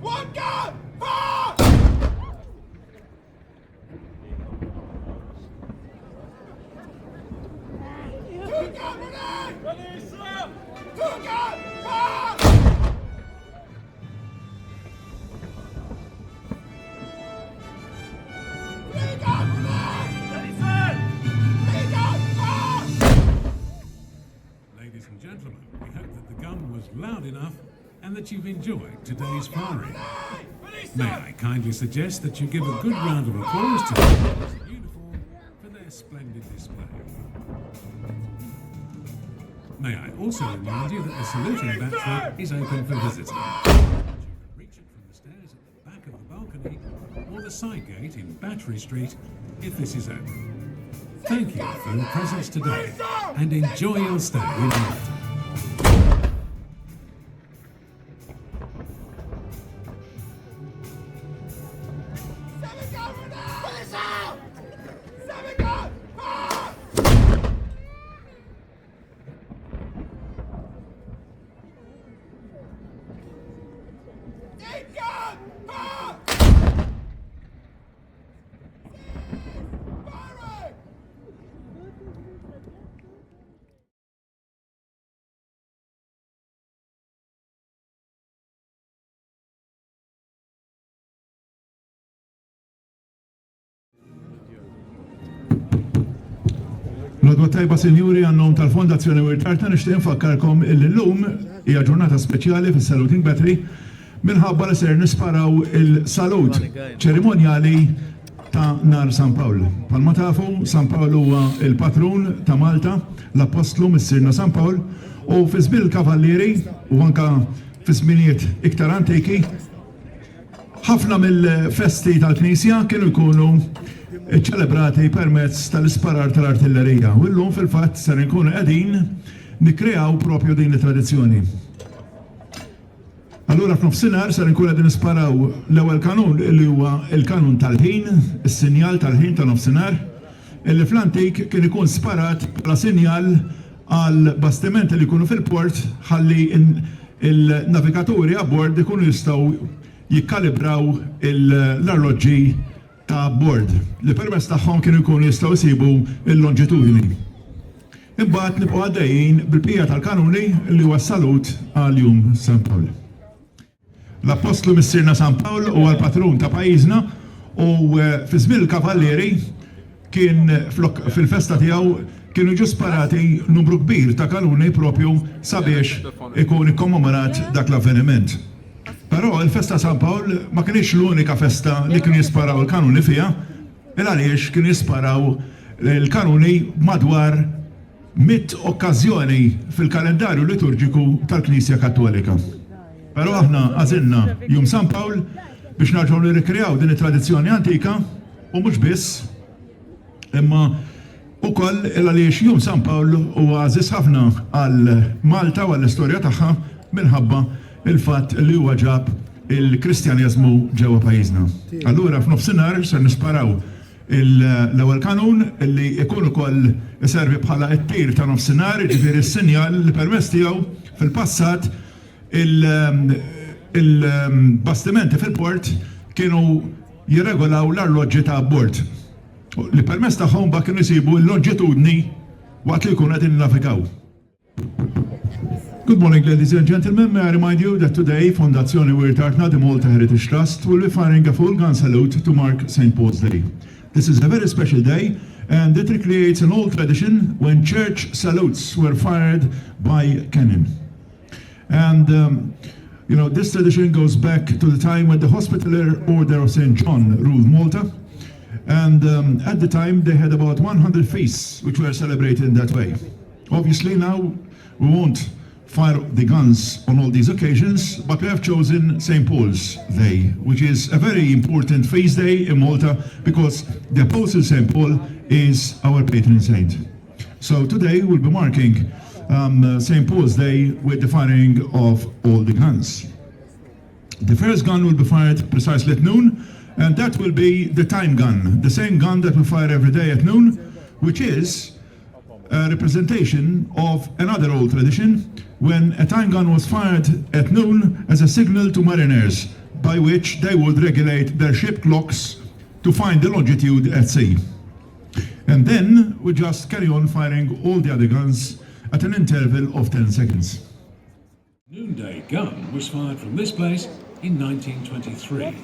One gun! Fire! Two gun grenade! Ready, sir! Two gun! Fire! Three gun grenade! Ready, sir! Three gun! Fire! Ladies and gentlemen, we hope that the gun was loud enough and that you've enjoyed today's firing. May I kindly suggest that you give a good round of applause to the soldiers in uniform for their splendid display. May I also remind you that the saluting battery is open for visitors. You can reach it from the stairs at the back of the balcony or the side gate in Battery Street if this is open. Thank you for your presence today and enjoy your stay in Malta. L-għodwa tajba senjuri għannom tal-Fondazzjoni Wirt Artna nixtieq infakkarkom il-lum hija ġurnata speċjali fis-Saluting Battery minħabba li ser nisparaw il-salut ċerimonjali ta' nar San Pawl. Palma tafu, San Pawl huwa il-patrun ta' Malta, l-apostlu mis-sirna San Pawl, u fi żmien il-kavallieri u anka fi żminijiet iktar antiki ħafna mill-festi tal-Knisja kienu jkunu ċelebrati permezz tal-isparar tal-artillerija. U llum fil-fatt ser nkunu qegħdin nikkreaw propju din it-tradizzjoni. Allura f'nofsinhar ser nkunu qegħdin nisparaw l-ewwel kanun li huwa l-kanun tal-ħin, is-sinjal tal-ħin ta' nofsinhar, illi fl-antik kien ikun sparat bħala sinjal għal bastimenti li jkunu fil-port ħalli il-navigaturi abbord ikunu jistgħu jikkalibraw l-arloġġi ta' bord li permezz tagħhom kienu jkunu jistgħu jsibu l-longitudini. Imbagħad nibqgħu għaddejjin bil-bqija tal-kanuni li huwa salut għal-jum San Pawl. L-apostlu mis-sirna San Pawl huwa l-patrun ta' pajjiżna u fi żmien il-kavallieri kien fil-festa tiegħu kienu ġu sparati numru kbir ta' kanuni propju sabiex ikun ikkommemorat dak l-avveniment. Però il-festa San Pawl ma kienx l-unika festa li kienu jisparaw il-kanuni fiha, għaliex kienu jisparaw il-kanuni madwar 100 okkażjoni fil-kalendarju liturġiku tal-Knisja Kattolika. Però aħna għażilna jum San Pawl biex narġgħu nirrikreaw din it-tradizzjoni antika u mhux biss, imma ukoll għaliex jum San Pawl huwa għażiż ħafna għal Malta u għall-istorja tagħha minħabba il-fatt li huwa ġab il-Kristjaneżmu ġewwa pajjiżna. Allura f'nofsinhar ser nisparaw l-ewwel kanun li jkun ukoll iservi bħala t-tir ta' nofsinhar, ġifieri s-sinjal li permezz tiegħu fil-passat il-bastimenti fil-port kienu jirregolaw l-arloġġi ta' bord. Li permezz tagħhom ba kienu jsibu l-longitudni waqt li jkunu qed innafikaw. Good morning, ladies and gentlemen. May I remind you that today, Fondazzjoni Wirt Artna, the Malta Heritage Trust, will be firing a full gun salute to mark St. Paul's Day. This is a very special day, and it recreates an old tradition when church salutes were fired by cannon. And, this tradition goes back to the time when the Hospitaller Order of St. John ruled Malta. And at the time, they had about 100 feasts, which were celebrated in that way. Obviously, now we won't fire the guns on all these occasions, but we have chosen St. Paul's Day, which is a very important feast day in Malta because the Apostle St. Paul is our patron saint. So today we'll be marking St. Paul's Day with the firing of all the guns. The first gun will be fired precisely at noon, and that will be the time gun, the same gun that we fire every day at noon, which is a representation of another old tradition when a time gun was fired at noon as a signal to mariners, by which they would regulate their ship clocks to find the longitude at sea. And then we just carry on firing all the other guns at an interval of 10 seconds. Noonday gun was fired from this place in 1923,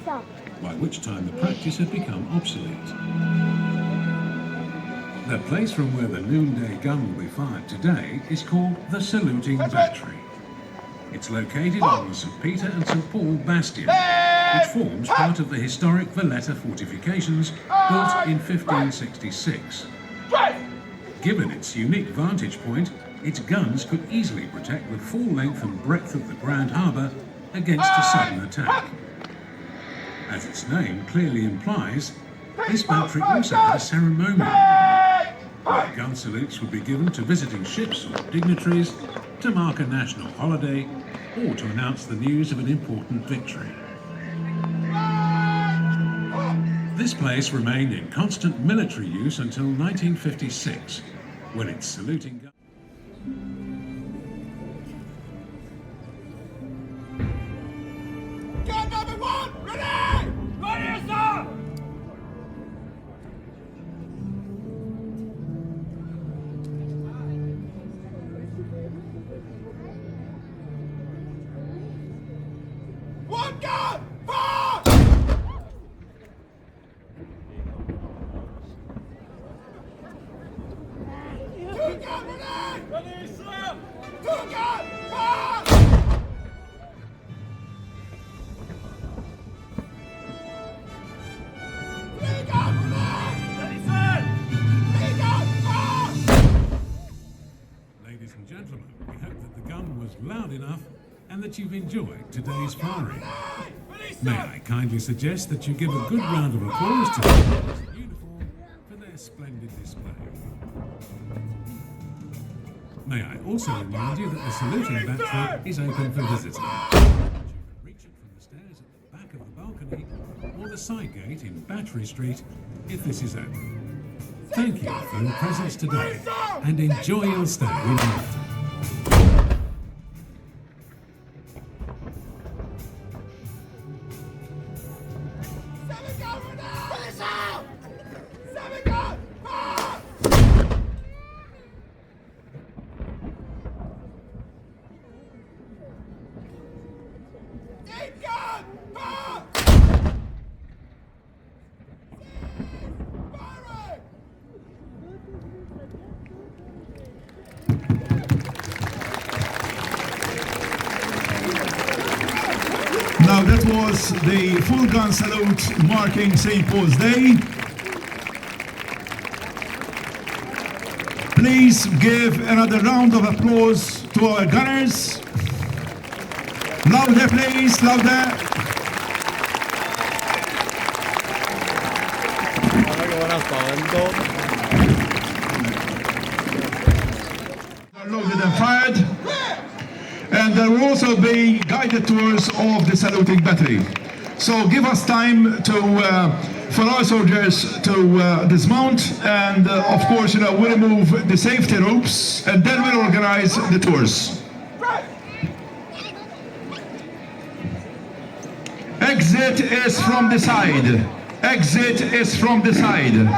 by which time the practice had become obsolete. The place from where the noonday gun will be fired today is called the Saluting Battery. It's located on the St Peter and St Pawl bastion, which forms part of the historic Valletta fortifications built in 1566. Given its unique vantage point, its guns could easily protect the full length and breadth of the Grand Harbour against a sudden attack. As its name clearly implies, this battery also had a ceremonial, where gun salutes would be given to visiting ships or dignitaries, to mark a national holiday, or to announce the news of an important victory. This place remained in constant military use until 1956, when its saluting gun... Gun number 1, ready! Ready, sir! One gun, fire! Two gun, ready! Ready, sir! Two gun, fire! Three gun, ready! Ready, sir! Three gun, fire! Ladies and gentlemen, we hope that the gun was loud enough and that you've enjoyed today's firing. May I kindly suggest that you give a good round of applause to the guards in uniform for their splendid display. May I also remind you that the saluting battery is open for visitors. You can reach it from the stairs at the back of the balcony or the side gate in Battery Street if this is open. Thank you for your presence today and enjoy your stay in Malta. Seven gun, ready! Finish out! Seven gun, fire! Eight gun, fire! Firing! Now that was the full gun salute marking St. Paul's Day. Please give another round of applause to our gunners. Louder please, louder. Are loaded and fired. And there will also be guided tours of the saluting battery. So give us time for our soldiers to dismount and of course, we'll remove the safety ropes and then we'll organize the tours. Exit is from the side. Exit is from the side.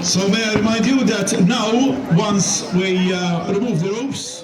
So may I remind you that now, once we remove the ropes,